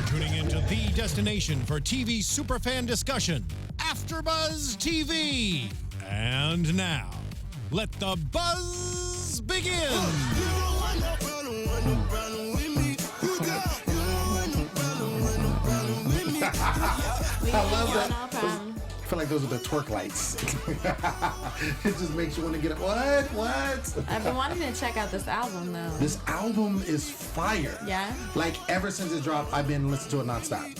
tuning into the destination for TV superfan discussion, AFTERBUZZ TV. And now, let the buzz begin. I love that. I feel like those are the twerk lights. It just makes you want to get it. What? I've been wanting to check out this album though. This album is fire. Yeah. Like ever since it dropped, I've been listening to it nonstop.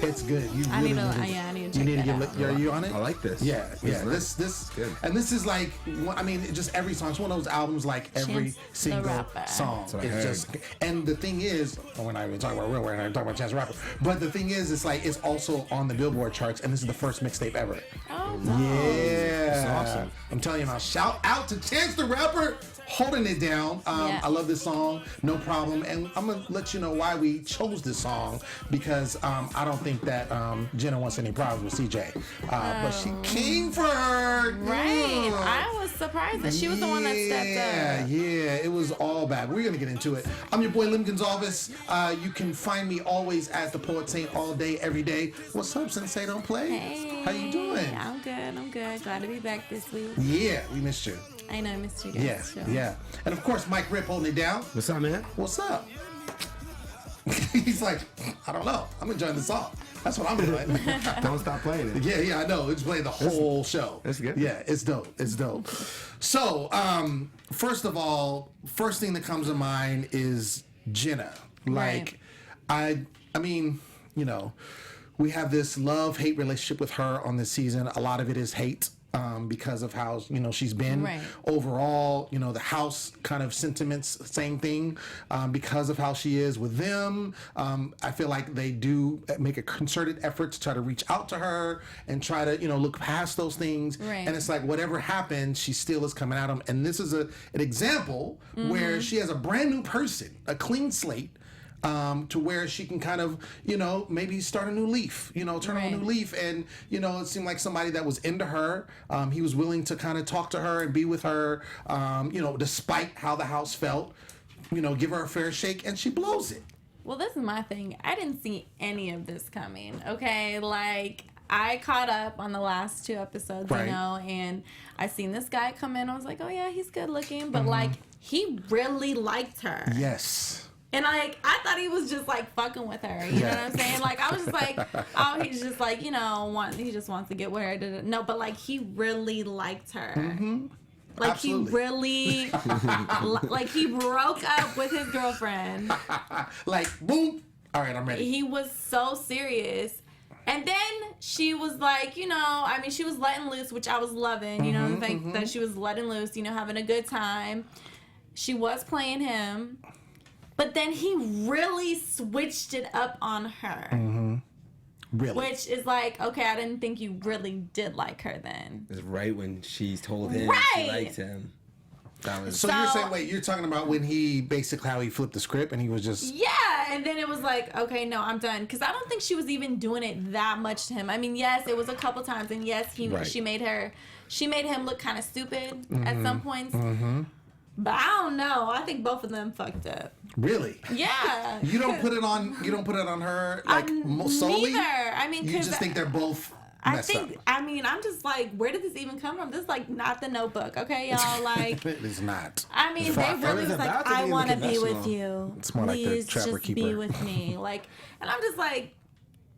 It's good. You really need to check it out. Are you on it? I like this. Yeah. This good. And this is like, I mean, just every song. It's one of those albums like every single song. It's just, and the thing is, we're not even talking about Real World, we're not talking about Chance the Rapper. But the thing is, it's like it's also on the Billboard charts, and this is the first mixtape ever. Oh, no. Yeah. That's awesome. I'm telling you now, shout out to Chance the Rapper holding it down. I love this song, No Problem. And I'm going to let you know why we chose this song, because I don't think that Jenna wants any problems with CJ. But she came for her. Right. I was surprised that she was the one that stepped up. Yeah, it was all bad. We're going to get into it. I'm your boy, Lem Gonsalves. You can find me always at the Poet Saint all day, every day. What's up, Sensei? Don't play. Hey. How you doing? I'm good. Glad to be back this week. Yeah, we missed you. I know, I missed you guys. Yeah. And of course, Mike Rippe holding it down. What's up, man? What's up? He's like, I don't know. I'm enjoying the song. That's what I'm doing. Don't stop playing it. Yeah, I know. It's playing the whole show. That's good. Yeah, it's dope. So, first of all, first thing that comes to mind is Jenna. Like, I mean, you know, we have this love-hate relationship with her on this season. A lot of it is hate. Because of how, you know, she's been overall, you know, the house kind of sentiments, same thing, because of how she is with them. I feel like they do make a concerted effort to try to reach out to her and try to, you know, look past those things. Right. And it's like, whatever happened, she still is coming at them. And this is an example where she has a brand new person, a clean slate, to where she can kind of, you know, maybe start a new leaf, you know, turn on a new leaf. And, you know, it seemed like somebody that was into her. He was willing to kind of talk to her and be with her, you know, despite how the house felt, you know, give her a fair shake, and she blows it. Well, this is my thing. I didn't see any of this coming, okay? Like, I caught up on the last 2 episodes, you know, and I seen this guy come in. I was like, oh, yeah, he's good looking. But, like, he really liked her. Yes. And, like, I thought he was just, like, fucking with her. You know what I'm saying? Like, I was just like, oh, he's just, like, you know, he just wants to get with her. No, but, like, he really liked her. Mm-hmm. Like, Absolutely. he really, like, he broke up with his girlfriend. Like, boom. All right, I'm ready. He was so serious. And then she was like, you know, I mean, she was letting loose, which I was loving. You know, that she was letting loose, you know, having a good time. She was playing him. But then he really switched it up on her. Mm-hmm. Really? Which is like, okay, I didn't think you really did like her then. It's right when she told him she liked him. That was so you're saying, wait, you're talking about when he basically, how he flipped the script and he was just... Yeah, and then it was like, okay, no, I'm done. Because I don't think she was even doing it that much to him. I mean, yes, it was a couple times. And yes, she made him look kind of stupid at some points. Mm-hmm. But I don't know. I think both of them fucked up. Really? Yeah. You don't put it on her like solely? Neither. I mean, you just think they're both messed up. I mean, I'm just like, where did this even come from? This is like not The Notebook, okay, y'all? Like, it is not. I mean, they really was like, I want to be with you. It's more Please like the Trapper just Keeper. be with me. Like, and I'm just like,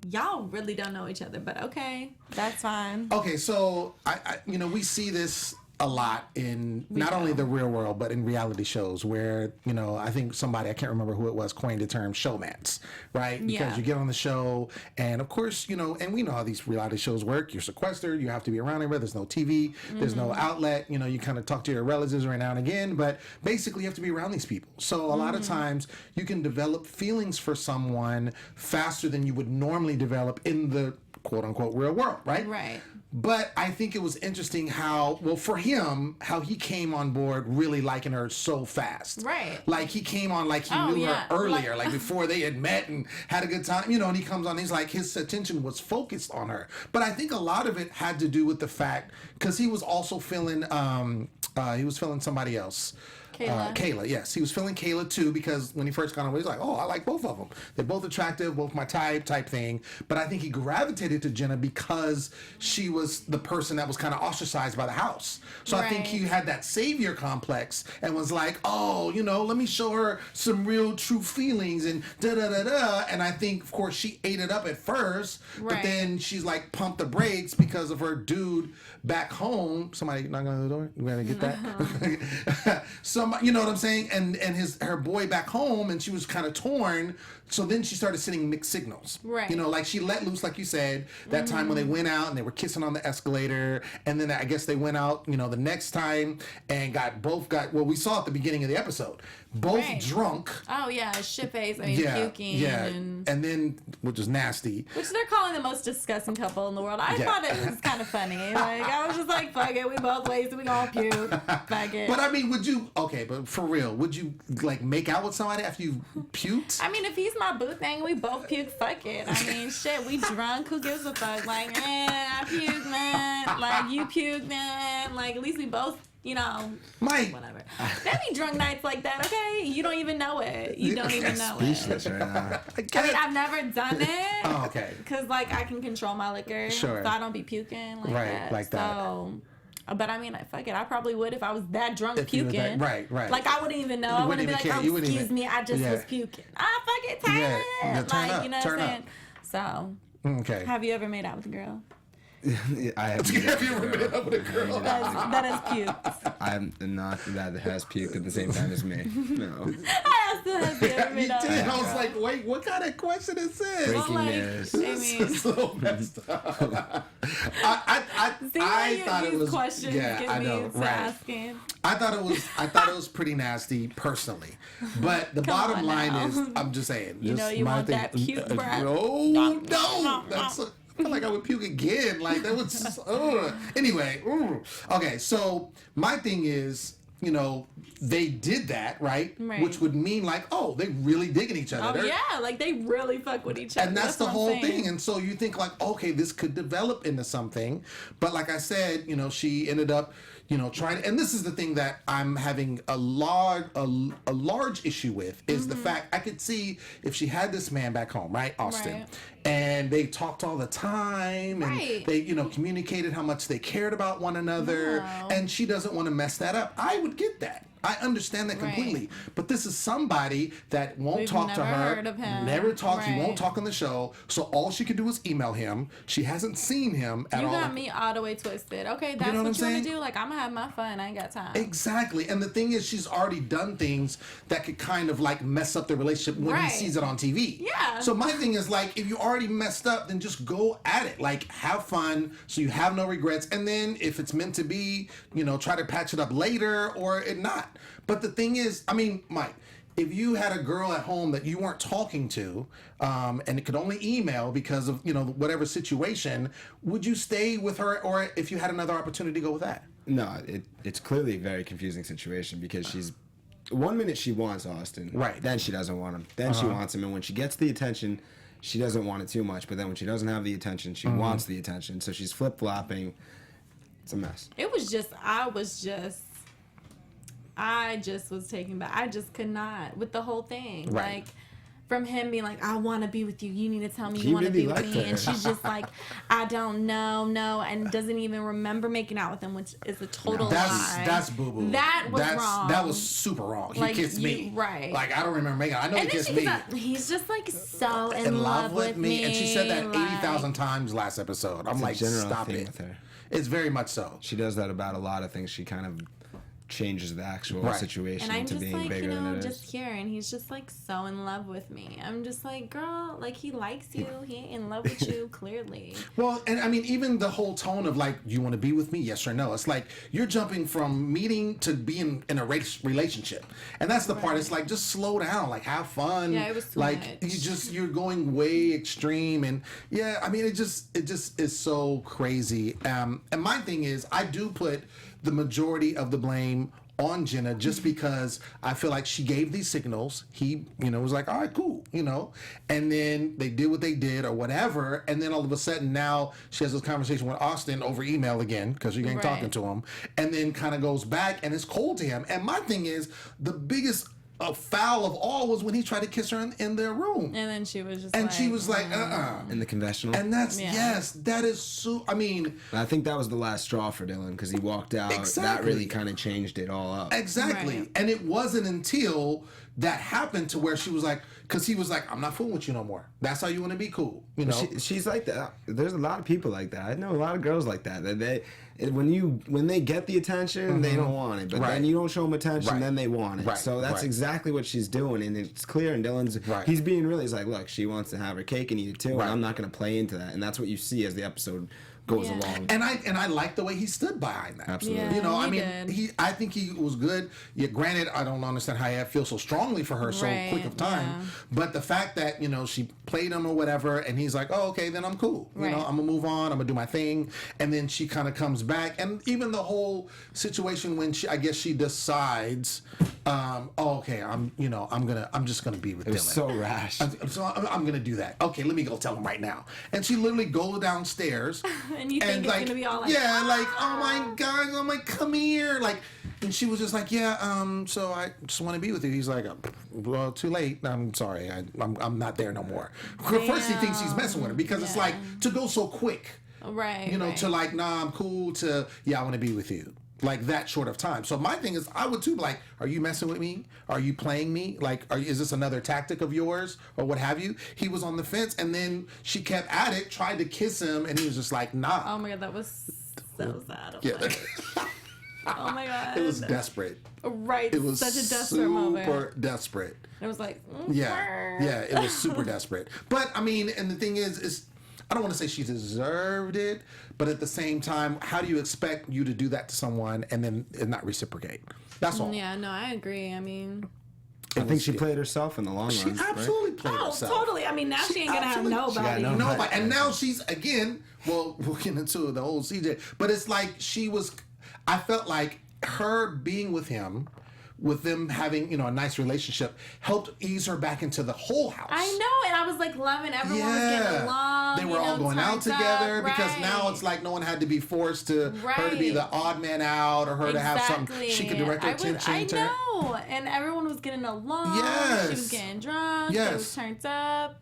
y'all really don't know each other, but okay, that's fine. Okay, so I you know, we see this a lot in not only the real world, but in reality shows where, you know, I think somebody, I can't remember who it was, coined the term showmance, right? Because you get on the show and of course, you know, and we know how these reality shows work. You're sequestered, you have to be around everywhere. There's no TV, there's no outlet, you know, you kind of talk to your relatives every now and again, but basically you have to be around these people. So a lot of times you can develop feelings for someone faster than you would normally develop in the quote unquote real world, right? Right. But I think it was interesting how, well, for him, how he came on board really liking her so fast. Right. Like he came on like he knew her earlier, like before they had met and had a good time, you know, and he comes on, he's like, his attention was focused on her. But I think a lot of it had to do with the fact, because he was also feeling, somebody else. Kayla. Yes, he was feeling Kayla too because when he first got on, he was like, "Oh, I like both of them. They're both attractive, both my type thing." But I think he gravitated to Jenna because she was the person that was kind of ostracized by the house. So I think he had that savior complex and was like, "Oh, let me show her some real true feelings and da da da da." And I think, of course, she ate it up at first, but then she's like pumped the brakes because of her dude back home. Somebody knocking on the door. You gotta get that. You know what I'm saying? And her boy back home, and she was kind of torn. So then she started sending mixed signals. Right. Like she let loose, like you said, that time when they went out and they were kissing on the escalator, and then I guess they went out, the next time and both got we saw at the beginning of the episode, both drunk. Oh yeah, shit face. I mean, puking. Yeah. And then, which was nasty. Which they're calling the most disgusting couple in the world. I thought it was kind of funny. Like I was just like, fuck it, we both wasted, we gonna puke. Fuck it. But I mean, but for real, would you like make out with somebody after you puked? I mean, if he's my boo thing, we both puke, fuck it. I mean, shit, we drunk, who gives a fuck? Like, I puke, man. Like, you puke, man. Like, at least we both, Mike. Whatever. There be drunk nights like that, okay? You don't even know it. You don't even know Speechless it. right now. I mean, I've never done it. Oh, okay. Because, like, I can control my liquor. Sure. So I don't be puking like that. Right, like that. So... But I mean, fuck it. I probably would if I was that drunk puking. Right. Like I wouldn't even know. I wouldn't be like, "Oh, excuse me, I just was puking." Ah, fuck it, turn it. Turn like up, you know turn what I'm saying? So, okay. Have you ever made out with a girl? I have. Have you ever been out with a girl that has puked? I'm not that has puked at the same time as me. No. I also have you ever made out with a girl? I was like, wait, what kind of question is this? Breaking news. This is so messed up. I thought it was questions I know, right. Asking. I thought it was pretty nasty personally, but the bottom line is, I'm just saying. You want that puke breath? No, that's. I feel like I would puke again. Like that was just, anyway. Okay, so my thing is, they did that, right? Which would mean like, oh, they really digging each other. Oh yeah, like they really fuck with each other. And that's the whole thing. And so you think like, okay, this could develop into something. But like I said, she ended up, trying. And this is the thing that I'm having a large issue with is the fact I could see if she had this man back home, right, Austin, and they talked all the time, and they, communicated how much they cared about one another, and she doesn't want to mess that up. I would get that. I understand that completely. But this is somebody that won't talk to her. Heard of him. Never talked. He won't talk on the show. So all she could do is email him. She hasn't seen him at all. You got me all the way twisted. Okay, that's what you want to do. Like, I'm going to have my fun. I ain't got time. Exactly. And the thing is, she's already done things that could kind of like mess up the relationship when he sees it on TV. Yeah. So my thing is like, if you already messed up, then just go at it. Like, have fun so you have no regrets. And then if it's meant to be, try to patch it up later or it not. But the thing is, I mean, Mike, if you had a girl at home that you weren't talking to, and it could only email because of, whatever situation, would you stay with her, or if you had another opportunity, go with that? No, it's clearly a very confusing situation because she's, one minute she wants Austin, right? Then she doesn't want him. Then she wants him, and when she gets the attention, she doesn't want it too much. But then when she doesn't have the attention, she wants the attention. So she's flip-flopping. It's a mess. It was just, I just was taken back. I just could not with the whole thing. Right. Like, from him being like, I want to be with you. You need to tell me you want to be with me. And she's just like, I don't know, and doesn't even remember making out with him, which is a total lie. That's boo-boo. That was wrong. That was super wrong. He kissed me. Right. Like, I don't remember making out. I know he kissed me. He's just like so in love with me. And she said that 80,000 times last episode. I'm like, stop it. With her. It's very much so. She does that about a lot of things. She kind of changes the actual situation into being like, bigger than it is. just here, and he's just like so in love with me. I'm just like, girl, like he likes you. He ain't in love with you, clearly. Well, and I mean, even the whole tone of like, you want to be with me? Yes or no? It's like you're jumping from meeting to being in a relationship, and that's the part. It's like just slow down, like have fun. Yeah, it was too like much. You're going way extreme, and yeah, I mean, it just is so crazy. And my thing is, I do put the majority of the blame on Jenna just because I feel like she gave these signals. He, was like, all right, cool, and then they did what they did or whatever. And then all of a sudden now she has this conversation with Austin over email again because she ain't talking to him, and then kind of goes back and is cold to him. And my thing is, the biggest foul of all was when he tried to kiss her in their room. And then she was just she was like, in the confessional. And that's, yes, that is so, I think that was the last straw for Dylan because he walked out. Exactly. That really kind of changed it all up. Exactly. Right. And it wasn't until that happened to where she was like, because he was like, I'm not fooling with you no more. That's how you want to be cool, She's like that. There's a lot of people like that. I know a lot of girls like that. When they get the attention, they don't want it. But then you don't show them attention, then they want it. Right. So that's exactly what she's doing, and it's clear. And Dylan's he's being really, he's like, look, she wants to have her cake and eat it too, and I'm not going to play into that. And that's what you see as the episode goes along. And I like the way he stood behind that. Absolutely. I think he was good. Yeah, granted, I don't understand how he feels so strongly for her so quick of time. Yeah. But the fact that, she played him or whatever, and he's like, oh, okay, then I'm cool. I'm gonna move on, I'm gonna do my thing. And then she kind of comes back. And even the whole situation when she decides, okay, I'm just gonna be with Dylan. It was so rash. I'm gonna do that. Okay, let me go tell him right now. And she literally goes downstairs. And you think it's gonna be all like, oh my God, I'm like, come here, and she was just like, so I just want to be with you. He's like, well, too late. I'm sorry, I'm not there no more. First, he thinks he's messing with her because it's like to go so quick, to like, nah, I'm cool. To I want to be with you. Like that short of time. So my thing is, I would too be like, are you messing with me? Are you playing me? Like, is this another tactic of yours or what have you? He was on the fence, and then she kept at it, tried to kiss him, and he was just like, nah. Oh my God, that was so sad. Oh my God. It was desperate. Right. It was such a desperate moment. Super desperate. It was like, yeah, it was super desperate. But I mean, and the thing is I don't want to say she deserved it, but at the same time, how do you expect you to do that to someone and then not reciprocate? That's all. Yeah, no, I agree. I think she played herself in the long run. She absolutely played herself. Oh, totally. I mean, now she ain't gonna have nobody. Nobody. And now she's again. Well, we'll get into the whole CJ, but it's like she was. I felt like her being with him, with them having a nice relationship, helped ease her back into the whole house. I know, and I was like loving everyone was getting along. They were all going out together because now it's like no one had to be forced to her to be the odd man out or her to have something she could direct her attention to. I know, and everyone was getting along. Yes. She was getting drunk. Yes. It was turned up.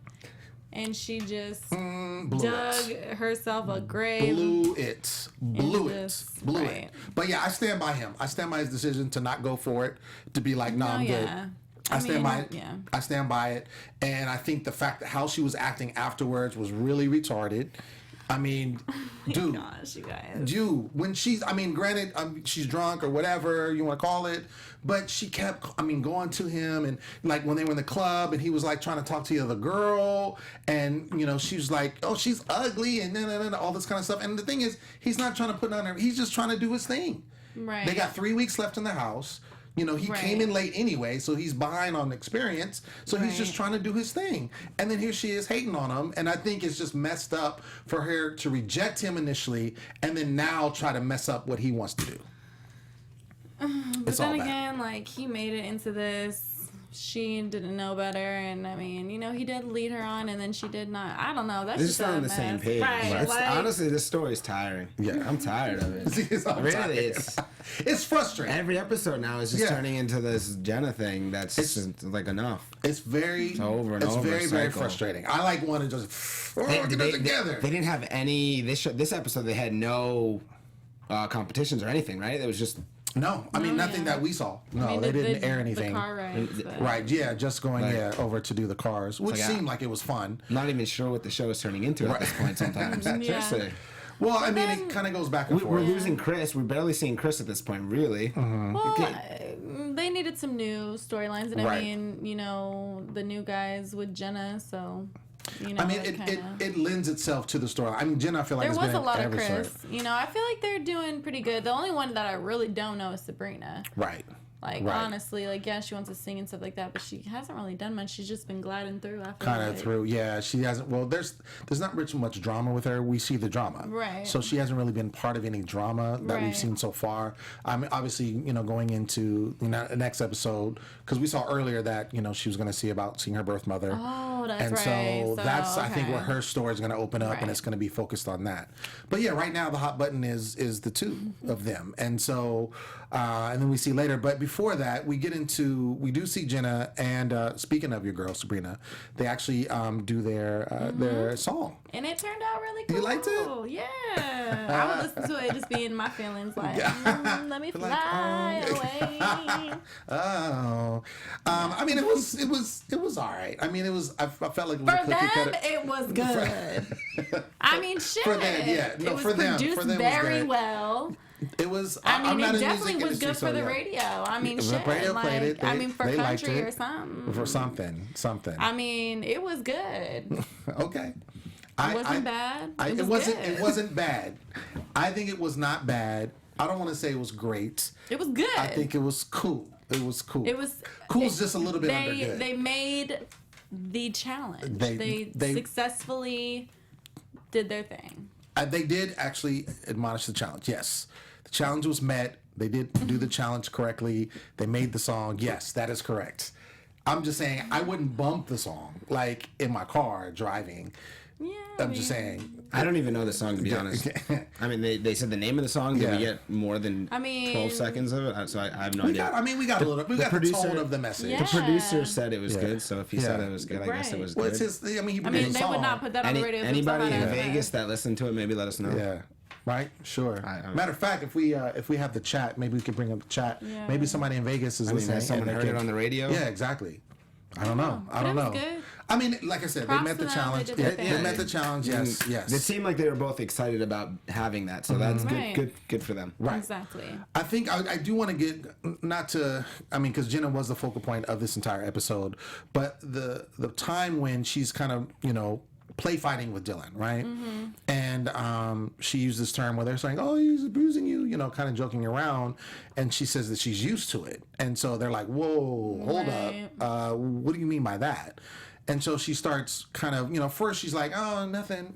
And she just dug herself a grave. Blew it. Blew it. Right. But yeah, I stand by him. I stand by his decision to not go for it, to be like, no, I'm good. I stand by it. Yeah. I stand by it. And I think the fact that how she was acting afterwards was really retarded. I mean, dude. Gosh, you guys. Dude, when granted, she's drunk or whatever you want to call it, but she kept, going to him, and like when they were in the club and he was like trying to talk to the other girl, and she was like, oh, she's ugly, and all this kind of stuff. And the thing is, he's not trying to put on her, he's just trying to do his thing. Right. They got 3 weeks left in the house. He came in late anyway, so he's behind on experience. So he's just trying to do his thing. And then here she is hating on him. And I think it's just messed up for her to reject him initially and then now try to mess up what he wants to do. But then again, like, he made it into this. She didn't know better, and he did lead her on, and then she did not. I don't know. That's just not on the same page. Right, honestly, this story's tiring. Yeah, I'm tired of it. It's frustrating. Every episode now is just turning into this Jenna thing. That's just like enough. It's over and over. It's very, very frustrating. I like one to just get it together. They didn't have any. This episode they had no competitions or anything, right? It was just. No, nothing that we saw. No, they didn't air anything. The car rides, right, just going over to do the cars, which seemed like it was fun. I'm not even sure what the show is turning into at this point sometimes. Seriously. Well, it kind of goes back and forth. We're losing Chris. We're barely seeing Chris at this point, really. Well, they needed some new storylines, and the new guys with Jenna, so... it lends itself to the story. Jenna, I feel like there was a lot of Chris. I feel like they're doing pretty good. The only one that I really don't know is Sabrina. Right. Like, Right. honestly, like, yeah, she wants to sing and stuff like that, but she hasn't really done much. She's just been gliding through. I feel Kind of like. through, yeah. She hasn't. Well, there's not really much drama with her. We see the drama, Right. So she hasn't really been part of any drama that we've Right. seen so far. I mean, obviously, going into the next episode, because we saw earlier that she was going to see about seeing her birth mother. Oh, that's and right. so that's I think okay. where her story is going to open up, and Right. it's going to be focused on that. But yeah, right now the hot button is the two of them, and so and then we see later. But before that, we do see Jenna, and speaking of your girl Sabrina, they actually do their song. And it turned out really cool. You liked it? Yeah. I would listen to it just be in my feelings like, let me Like, fly oh. away. Oh, I mean, it was all right. I mean, I felt like it was a For cookie them, cutter. it was good. I mean, shit. For them, yeah. No, it was for them, produced for them it was very good. well. It was. I mean, I'm not it in definitely music was good industry, for so the yeah. radio. I mean, The shit. radio like, played it. I mean, for they liked country it. or something. For something. I mean, it was good. Okay. It wasn't bad. It was good. It wasn't bad. I think it was not bad. I don't want to say it was great. It was good. I think it was cool. It was cool. It was cool's just a little bit under good. They made the challenge. They successfully did their thing. They did actually admonish the challenge. Yes, the challenge was met. They did do the challenge correctly. They made the song. Yes, that is correct. I'm just saying I wouldn't bump the song like in my car driving. Yeah. I'm just saying. I don't even know the song, to be honest. I mean, they said the name of the song. Did we Yeah. get more than 12 seconds of it? So I have no idea. We got a little. We got the tone of the message. Yeah. The producer said it was Yeah. good, so if he said Yeah. it was good, I guess it Right. was Well, good. it's his. I mean, he I produced mean, the they song. would not put that on the radio. if it was Anybody in 100%. Vegas that listened to it, maybe let us know. Yeah. Right. Sure. Matter of fact, if we have the chat, maybe we could bring up the chat. Yeah. Maybe somebody in Vegas is I mean, listening. has someone and they heard it could- on the radio? Yeah. Exactly. I don't know. I But don't it was know. good. I mean, like I said, Props they met the to them. challenge. They did their They thing. met the challenge. Yes. Yes. It seemed like they were both excited about having that, so that's Right. good for them. Right. Exactly. I think I do want to get because Jenna was the focal point of this entire episode, but the time when she's kind of play fighting with Dylan, right? Mm-hmm. And she used this term where they're saying, "Oh, he's abusing you," kind of joking around, and she says that she's used to it, and so they're like, "Whoa, hold Right. up, what do you mean by that?" And so she starts kind of, first she's like, "Oh, nothing,"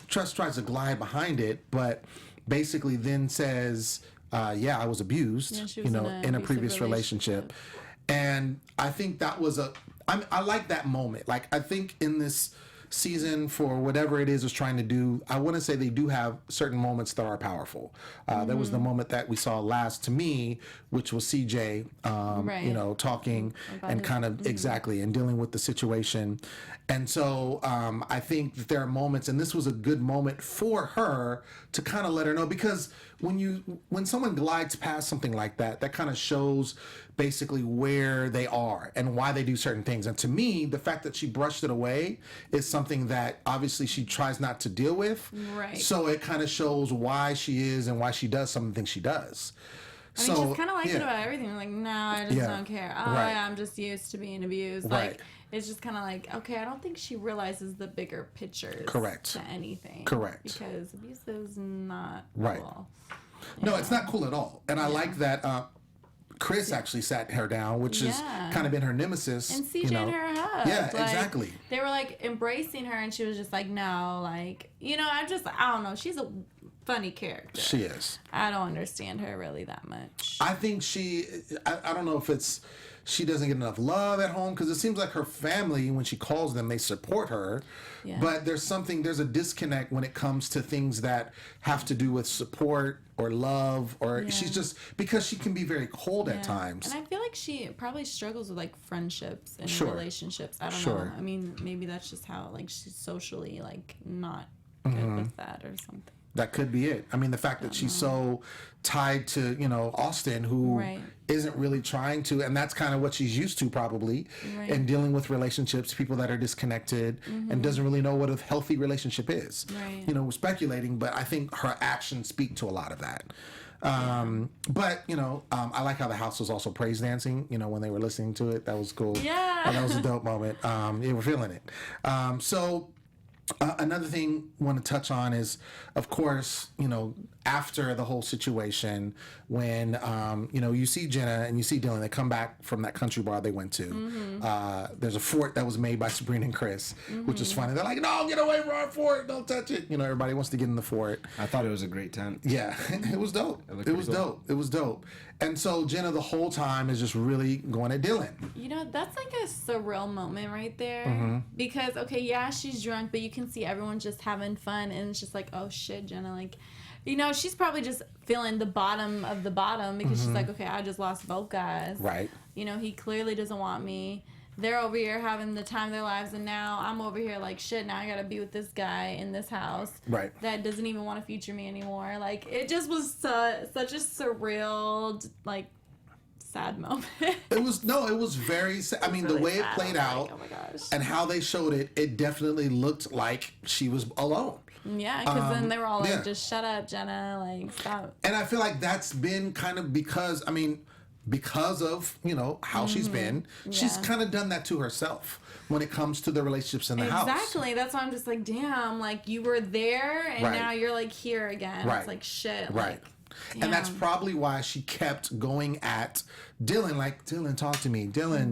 tries to glide behind it, but basically then says, "Yeah, I was abused," Yeah, she was in a abusive previous relationship. And I think that was I like that moment. Like, I think in this season, for whatever it is trying to do, I want to say they do have certain moments that are powerful. There was the moment that we saw last to me, which was CJ, Right. talking About and his- kind of exactly and dealing with the situation. And so I think that there are moments, and this was a good moment for her to kind of let her know, because when someone glides past something like that, that kind of shows basically where they are and why they do certain things. And to me, the fact that she brushed it away is something that obviously she tries not to deal with. Right. So it kind of shows why she is and why she does some of the things she does. I mean, she's kind of like it about everything. Like, no, I just Yeah. don't care. Oh, Right. yeah, I'm just used to being abused. Right. Like, it's just kind of like, okay, I don't think she realizes the bigger pictures. Correct. To anything. Correct. Because abuse is not Right. cool. No, it's not cool at all. And I like that Chris actually sat her down, which has Yeah. kind of been her nemesis. And CJ and her hugged. Yeah, Like, exactly. They were like embracing her, and she was just like, no, like, I don't know. She's a funny character. She is. I don't understand her really that much. I think I don't know if it's she doesn't get enough love at home, because it seems like her family, when she calls them, they support her. Yeah. But there's a disconnect when it comes to things that have to do with support or love, or she's just, because she can be very cold at times. And I feel like she probably struggles with like friendships and Sure. relationships. I don't Sure. know. I mean, maybe that's just how like she's socially like not good with that or something. That could be it. I mean, the fact that she's so tied to, Austin, who Right. isn't really trying to, and that's kind of what she's used to probably, Right. and dealing with relationships, people that are disconnected, and doesn't really know what a healthy relationship is. Right. We're speculating, but I think her actions speak to a lot of that. But, I like how the house was also praise dancing, when they were listening to it. That was cool. Yeah. That was a dope moment. You were feeling it. So Another thing I want to touch on is, of course, after the whole situation, when, you see Jenna and you see Dylan, they come back from that country bar they went to. There's a fort that was made by Sabrina and Chris, which is funny. They're like, no, get away from our fort. Don't touch it. Everybody wants to get in the fort. I thought it was a great tent. Yeah, it was dope. It was dope. It was dope. And so Jenna the whole time is just really going at Dylan. That's like a surreal moment right there. Because, okay, yeah, she's drunk, but you can see everyone just having fun. And it's just like, oh, shit, Jenna. Like, she's probably just feeling the bottom of the bottom because she's like, okay, I just lost both guys. Right. He clearly doesn't want me. They're over here having the time of their lives, and now I'm over here like, shit, now I gotta be with this guy in this house. Right. That doesn't even want to feature me anymore. Like, it just was such a surreal, like, sad moment. It was very sad. I mean, the way it played out, oh my gosh, and how they showed it, it definitely looked like she was alone. Yeah, because then they were all like, just shut up, Jenna, like, stop. And I feel like that's been kind of because of, how she's been, she's kind of done that to herself when it comes to the relationships in the house. Exactly. That's why I'm just like, damn, like, you were there and now you're like here again. Right. It's like, shit. Right. Like, and that's probably why she kept going at Dylan, like, Dylan, talk to me. Dylan.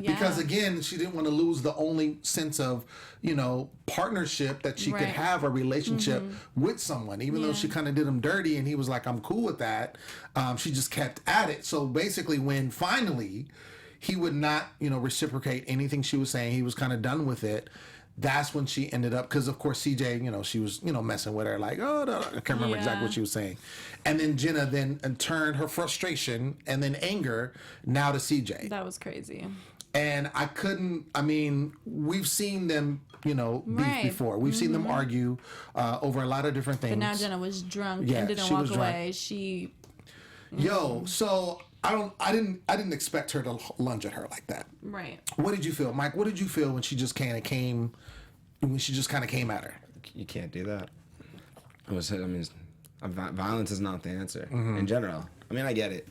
Yeah. Because, again, she didn't want to lose the only sense of, partnership that she could have, a relationship with someone. Even though she kind of did him dirty and he was like, I'm cool with that, she just kept at it. So basically when finally he would not, reciprocate anything she was saying, he was kind of done with it. That's when she ended up, because of course CJ, she was, messing with her, like, oh, no, I can't remember exactly what she was saying. And then Jenna turned her frustration and then anger now to CJ. That was crazy. And we've seen them, beef before. We've seen them argue over a lot of different things. But now Jenna was drunk and didn't walk away. So I didn't expect her to lunge at her like that. Right. What did you feel, Mike? What did you feel when she just kind of came at her? You can't do that. Violence is not the answer in general. I get it.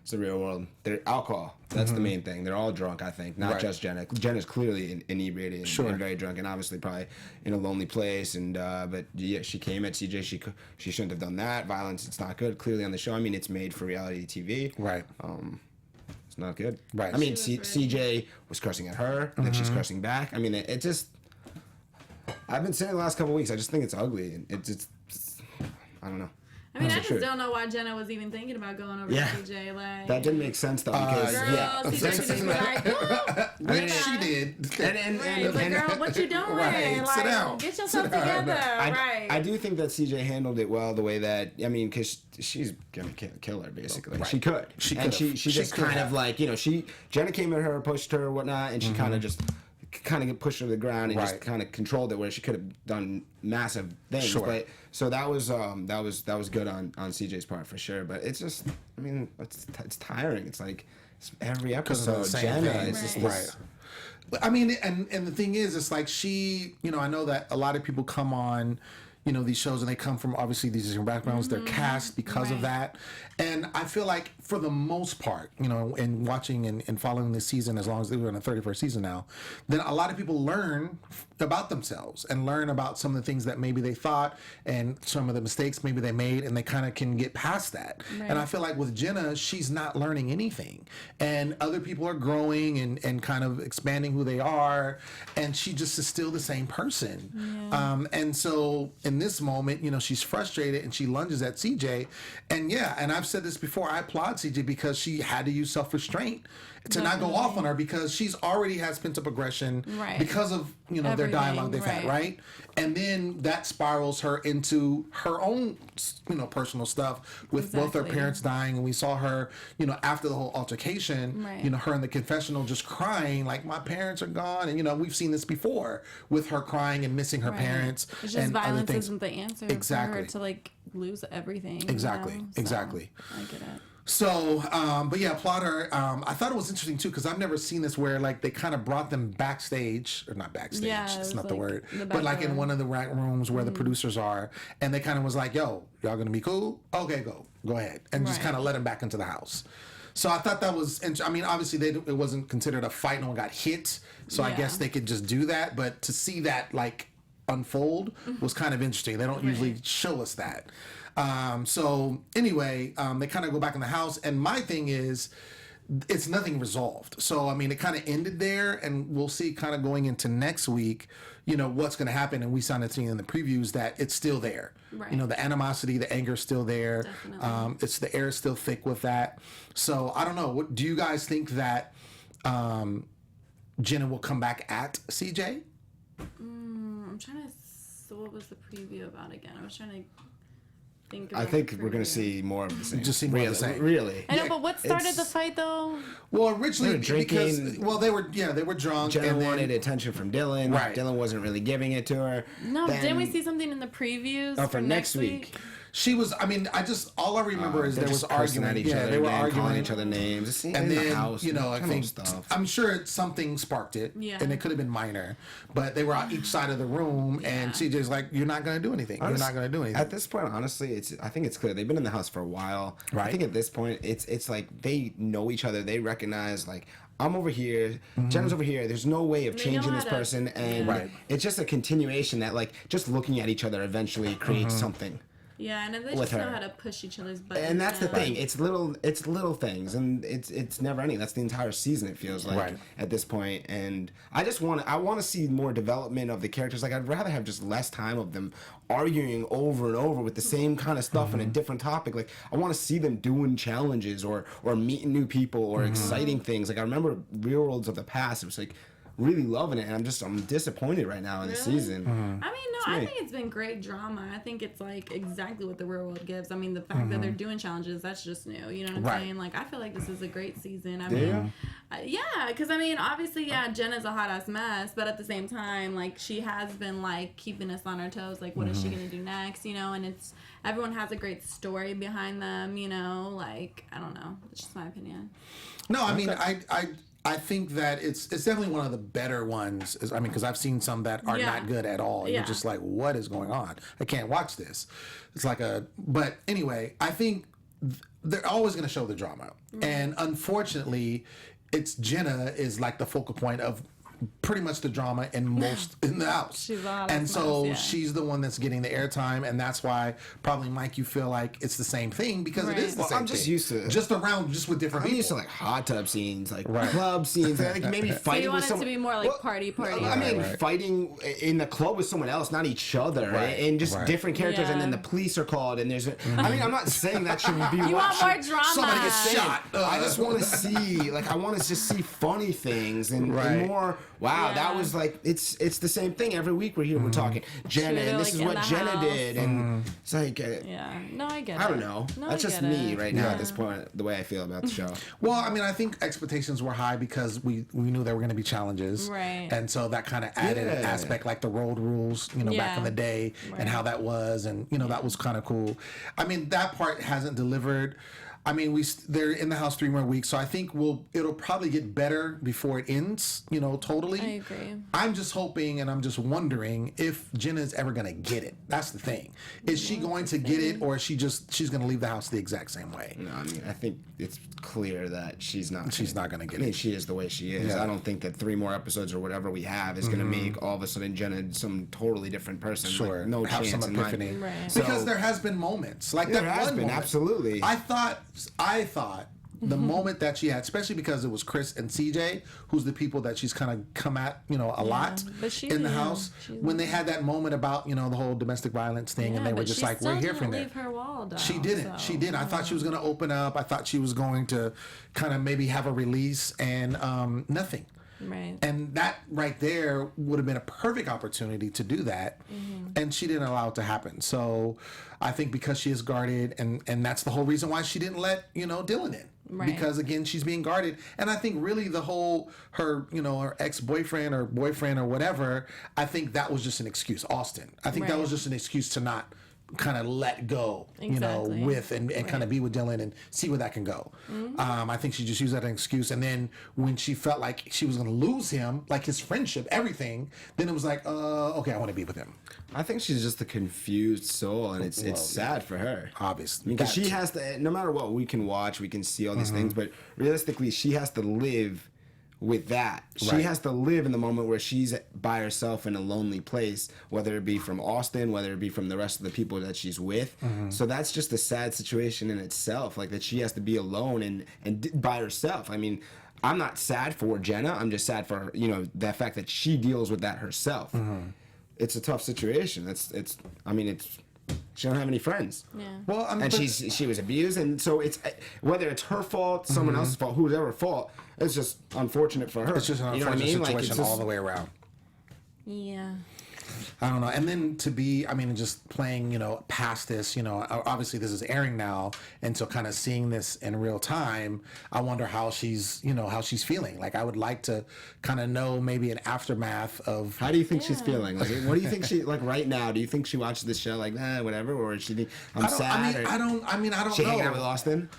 It's the real world. They're alcohol. That's the main thing. They're all drunk, I think. Not just Jenna. Jenna's clearly inebriated and very drunk, and obviously probably in a lonely place. And but yeah, she came at CJ. She shouldn't have done that. Violence. It's not good. Clearly on the show. It's made for reality TV. Right. It's not good. Right. CJ was cursing at her, and then she's cursing back. It just. I've been saying the last couple of weeks. I just think it's ugly, and it's I don't know. I just don't know why Jenna was even thinking about going over to CJ. Like, that didn't make sense though, because CJ could just be like, she did. And girl, what you doing? Right. Like, sit down. Get yourself together. I do think that CJ handled it well, the way that because she's gonna kill her basically. Right. She could. She just kind of like Jenna came at her, pushed her, whatnot, and she kind of just pushed her to the ground and just kind of controlled it, where she could have done massive things. Sure. But so that was good on CJ's part for sure. But it's just it's tiring. It's like every episode Jenna is just this. And the thing is, it's like she, I know that a lot of people come on, these shows and they come from obviously these different backgrounds. They're cast because of that. And I feel like for the most part, in watching and following this season, as long as we're in the 31st season now, then a lot of people learn about themselves and learn about some of the things that maybe they thought and some of the mistakes maybe they made, and they kind of can get past that. Right. And I feel like with Jenna, she's not learning anything. And other people are growing and kind of expanding who they are, and she just is still the same person. Yeah. And so in this moment, she's frustrated and she lunges at CJ. And I've said this before, I applaud CJ because she had to use self-restraint to not go off on her, because she's already has pent-up aggression because of their dialogue they've had, right? And then that spirals her into her own personal stuff with both her parents dying, and we saw her after the whole altercation, her in the confessional just crying like, my parents are gone, and we've seen this before with her crying and missing her parents. It's just and violence other things. Isn't the answer for her to like lose everything. Exactly. So, I get it. So, but yeah, applaud her. I thought it was interesting too, because I've never seen this where like they kind of brought them backstage, or not backstage, it's not the word, but like in one of the rooms where the producers are, and they kind of was like, yo, y'all gonna be cool? Okay, go ahead. And just kind of let them back into the house. So I thought that was, obviously it wasn't considered a fight, no one got hit, so I guess they could just do that, but to see that like unfold was kind of interesting. They don't usually show us that. So anyway, they kind of go back in the house, and my thing is, it's nothing resolved. So I mean, it kind of ended there, and we'll see kind of going into next week, you know, what's going to happen. And we started seeing in the previews that it's still there. Right. You know, the animosity, the anger is still there. Definitely. It's the air is still thick with that. So I don't know. What do you guys think that Jenna will come back at CJ? I'm trying to. So what was the preview about again? I was trying to think. I think we're gonna see more of the same. Just see more of the same. Really. I know, but what started the fight though? Well, originally They were drinking. because they were drunk. Jenna and then, wanted attention from Dylan. Right. Dylan wasn't really giving it to her. No, Then- didn't we see something in the previews for next week? She was. I mean, all I remember is They're there was just cursing argument. at each other. They were again, arguing calling each other names. And in then, the house, you know, I kind of think stuff. I'm sure something sparked it, Yeah. and it could have been minor, but they were on each side of the room, and CJ's like, "You're not going to do anything. You're not going to do anything." At this point, honestly, I think it's clear they've been in the house for a while. Right. I think at this point, it's like they know each other. They recognize like I'm over here, Jenna's over here. There's no way of They know changing how this to- person, and Right. it's just a continuation that like just looking at each other eventually creates something. Yeah, and they With just know her. how to push each other's buttons. And that's the down. thing. It's little things, and it's never ending. That's the entire season. It feels like Right. at this point. And I want to see more development of the characters. Like I'd rather have just less time of them arguing over and over with the same kind of stuff and a different topic. Like I want to see them doing challenges or meeting new people or exciting things. Like I remember Real Worlds of the past. It was like really loving it, and I'm disappointed right now in the Really? season. I mean, no, I me. think it's been great drama. I think it's like exactly what the real world gives. I mean, the fact that they're doing challenges, that's just new. You know what I'm Right. saying? Like, I feel like this is a great season. I Do mean, you? yeah, because I mean, obviously, yeah, Jenna's a hot ass mess, but at the same time, like, she has been like keeping us on our toes. Like, what is she gonna do next? You know, and it's everyone has a great story behind them. You know, like I don't know. It's just my opinion. No, I mean, I think that it's definitely one of the better ones. I mean, because I've seen some that are Yeah. not good at all. You're Yeah. just like, what is going on? I can't watch this. It's like but anyway, I think they're always going to show the drama. And unfortunately, Jenna is like the focal point of pretty much the drama in the house. She's a hot and ass so mess, yeah. she's the one that's getting the airtime, and that's why probably Mike, you feel like it's the same thing because it is the Right. same I'm just thing. used to- just with different I'm people. used to like hot tub scenes, like Right. club scenes, like maybe So fighting you with want it someone. to be more like party. I mean, Right. fighting in the club with someone else, not each other, Right. and just Right. different characters, and then Yeah. the police are called, and there's. I mean, I'm not saying that should be. You want more drama? Somebody gets Saying, shot. I just want to see, like, I want to just see funny things and Right. more. Wow, Yeah. that was like it's the same thing every week. We're here, we're talking Jenna, Shooter, and this like, is in what the Jenna house. did, and it's like. Yeah. No, I get it. I don't know. No, That's I just get me it. right now Yeah. at this point, the way I feel about the show. Well, I mean, I think expectations were high because we knew there were going to be challenges, Right. And so that kind of added an Yeah. aspect, like the road rules, back Yeah. in the day, Right. and how that was, and that was kind of cool. I mean, that part hasn't delivered. I mean, they're in the house 3 more weeks, so I think it'll probably get better before it ends. Totally. I agree. I'm just hoping, and I'm just wondering if Jenna is ever going to get it. That's the thing. Is she going to get it, or is she's going to leave the house the exact same way? No, I mean, I think it's clear that she's not. She's not gonna get I mean, it. she is the way she is. Yeah. I don't think that 3 more episodes or whatever we have is gonna make all of a sudden Jenna some totally different person. Sure. Like, no Have chance some in mine. epiphany. Right. Because So- there has been moments. Like There that has one been, moment. absolutely. I thought the moment that she had, especially because it was Chris and CJ, who's the people that she's kind of come at, a lot but she's in the young. house. She's When they had that moment about, the whole domestic violence thing, and they were but just she like, still we're here didn't from there. leave her wall down, She didn't. so, She didn't. I thought she was going to open up. I thought she was going to kind of maybe have a release, and nothing. Right. And that right there would have been a perfect opportunity to do that. And she didn't allow it to happen. So I think because she is guarded, and that's the whole reason why she didn't let, Dylan in. Right. Because again, she's being guarded. And I think really the whole, her ex-boyfriend or boyfriend or whatever, I think that was just an excuse. Austin. I think that Right. was just an excuse to not kind of let go, Exactly. with and kind of be with Dylan and see where that can go. I think she just used that as an excuse. And then when she felt like she was going to lose him, like his friendship, everything, then it was like, okay, I want to be with him. I think she's just a confused soul, and it's sad for her. Obviously. Because she has to, no matter what we can watch, we can see all these things, but realistically, she has to live with that. She Right. has to live in the moment where she's by herself in a lonely place, whether it be from Austin, whether it be from the rest of the people that she's with. So that's just a sad situation in itself, like that she has to be alone and by herself. I mean, I'm not sad for Jenna. I'm just sad for her, you know, the fact that she deals with that herself. It's a tough situation. She don't have any friends. Yeah. Well, I mean, And she was abused, and so it's whether it's her fault, someone else's fault, whoever fault, it's just unfortunate for her. it's just an You know what I unfortunate mean? Like, situation it's just, all the way around. Yeah. I don't know. And then to be, I mean, just playing, you know, past this, you know, obviously this is airing now. And so kind of seeing this in real time, I wonder how she's, you know, how she's feeling. Like, I would like to kind of know maybe an aftermath of. How do you think she's feeling? Like, what do you think she, like right now, do you think she watches this show like, whatever? Or is she think, I'm sad? I don't She know. hanging out with Austin?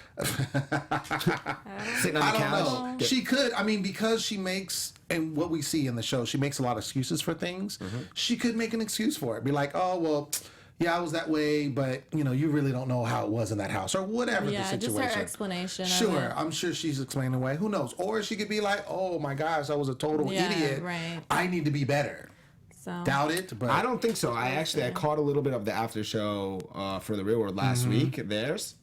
Sitting on I the don't couch? know. She could. I mean, because she makes, and what we see in the show, she makes a lot of excuses for things. She could make an excuse for it. Be like, oh, well, yeah, I was that way, but, you know, you really don't know how it was in that house or whatever the situation. Just her explanation. Sure, I'm sure she's explaining away. Who knows? Or she could be like, oh my gosh, I was a total idiot. Right. I need to be better. So. Doubt it, but I don't think so. I caught a little bit of the after show for the Real World last week, theirs.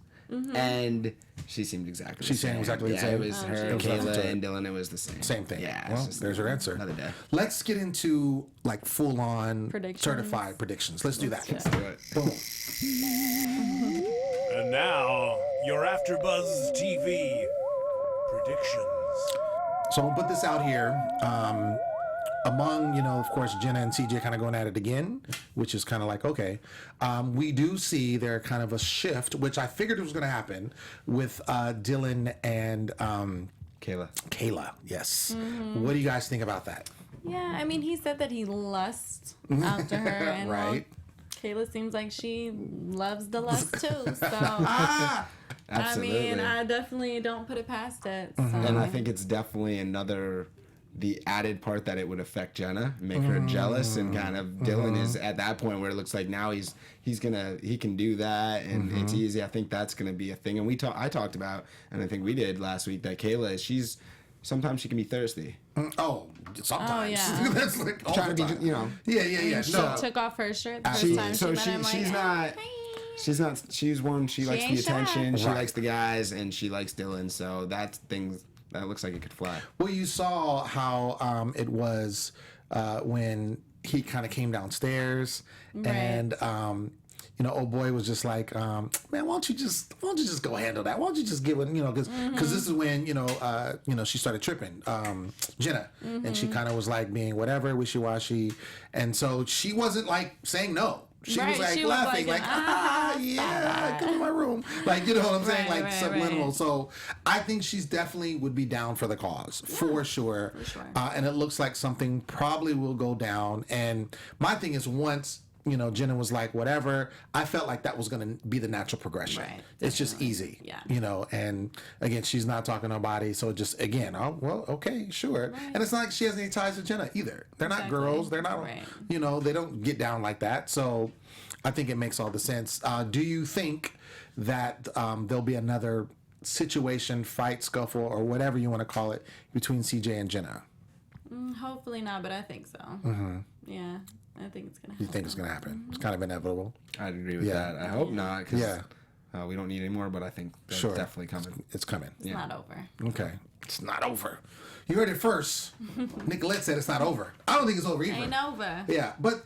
And she seemed exactly the same. She's saying exactly the same. Yeah, it was her, It was Kayla, nothing to it. and Dylan. It was the same. Same thing. Yeah. Well, it's just there's your answer. Another day. Let's get into like full on Predictions. certified predictions. Let's do that. Let's do it. Boom. And now, your AfterBuzz TV predictions. So we'll put this out here. Among, you know, of course, Jenna and CJ kind of going at it again, which is kind of like, okay. We do see there kind of a shift, which I figured was going to happen with Dylan and Kayla. Yes. What do you guys think about that? Yeah, I mean, he said that he lusts after her, and Right. Kayla seems like she loves the lust too. So, Absolutely. I mean, I definitely don't put it past it. So. And I think it's definitely the added part that it would affect Jenna, make her jealous, and kind of Dylan is at that point where it looks like now he can do that, and it's easy. I think that's gonna be a thing. And I talked about, and I think we did last week, that Kayla, sometimes she can be thirsty. Oh, sometimes. Oh, yeah. That's like all Trying the to be, time. you know. Yeah. She No. took off her shirt the first She- time so she met him. she's like, not. She's one. She likes the ain't shy. attention. She Right. likes the guys, and she likes Dylan. So that's things that looks like it could fly. Well, you saw how it was when he kind of came downstairs, and you know, old boy was just like, man, why don't you just go handle that? Why don't you just give it, you know, because this is when you know she started tripping, Jenna, and she kind of was like being whatever, wishy washy, and so she wasn't like saying no. She was Right, like she was laughing, like, yeah, come to my room. Like, you know what I'm saying? Right, Like right, subliminal. right. So I think she's definitely would be down for the cause, for sure. For sure. And it looks like something probably will go down. And my thing is once, you know, Jenna was like, whatever, I felt like that was going to be the natural progression. Right, It's just easy. Yeah. You know, and again, she's not talking to nobody. So just, again, oh, well, okay, sure. Right. And it's not like she has any ties to Jenna either. They're not Exactly. girls. They're not, Right. you know, they don't get down like that. So I think it makes all the sense. Do you think that there'll be another situation, fight, scuffle, or whatever you want to call it between CJ and Jenna? Hopefully not, but I think so. Yeah, I think it's gonna happen. You think it's going to happen? It's kind of inevitable. I'd agree with Yeah. that. I hope not. 'Cause, Yeah. we don't need any more, but I think that's Sure. definitely coming. It's coming. It's not over. Okay. It's not over. You heard it first. Nicolette said it's not over. I don't think it's over either. Ain't over. Yeah, but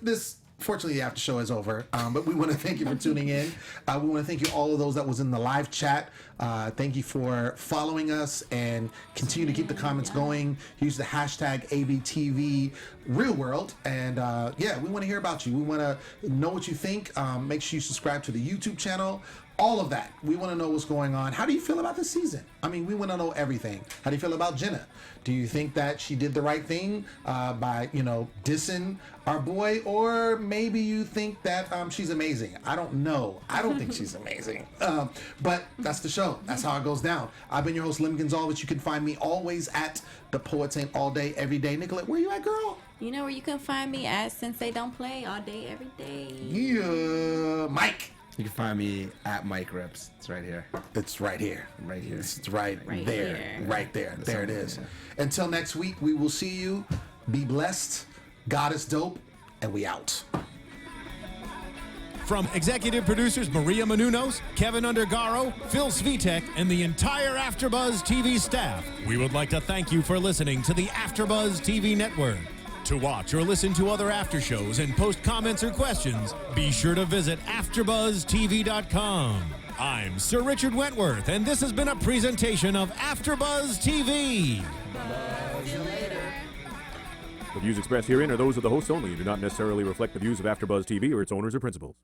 fortunately, the after show is over. But we want to thank you for tuning in. We want to thank you all of those that was in the live chat. Thank you for following us and continue to keep the comments going. Use the hashtag ABTV Real World. And we want to hear about you. We want to know what you think. Make sure you subscribe to the YouTube channel. All of that. We want to know what's going on. How do you feel about this season? I mean, we want to know everything. How do you feel about Jenna? Do you think that she did the right thing by, you know, dissing our boy? Or maybe you think that she's amazing? I don't know. I don't think she's amazing. But that's the show. That's how it goes down. I've been your host, Lem Gonsalves. You can find me always at The Poets Ain't All Day, Every Day. Nicolette, where you at, girl? You know where you can find me at Since They Don't Play all day, every day. Yeah. Mike. You can find me at Mike Rips. It's right here. It's right here. Right here. It's right there. here. Right there. There it is. Yeah. Until next week, we will see you. Be blessed. God is dope. And we out. From executive producers Maria Menounos, Kevin Undergaro, Phil Svitek, and the entire AfterBuzz TV staff, we would like to thank you for listening to the AfterBuzz TV network. To watch or listen to other after shows and post comments or questions, be sure to visit AfterBuzzTV.com. I'm Sir Richard Wentworth, and this has been a presentation of AfterBuzz TV. The views expressed herein are those of the hosts only and do not necessarily reflect the views of AfterBuzz TV or its owners or principals.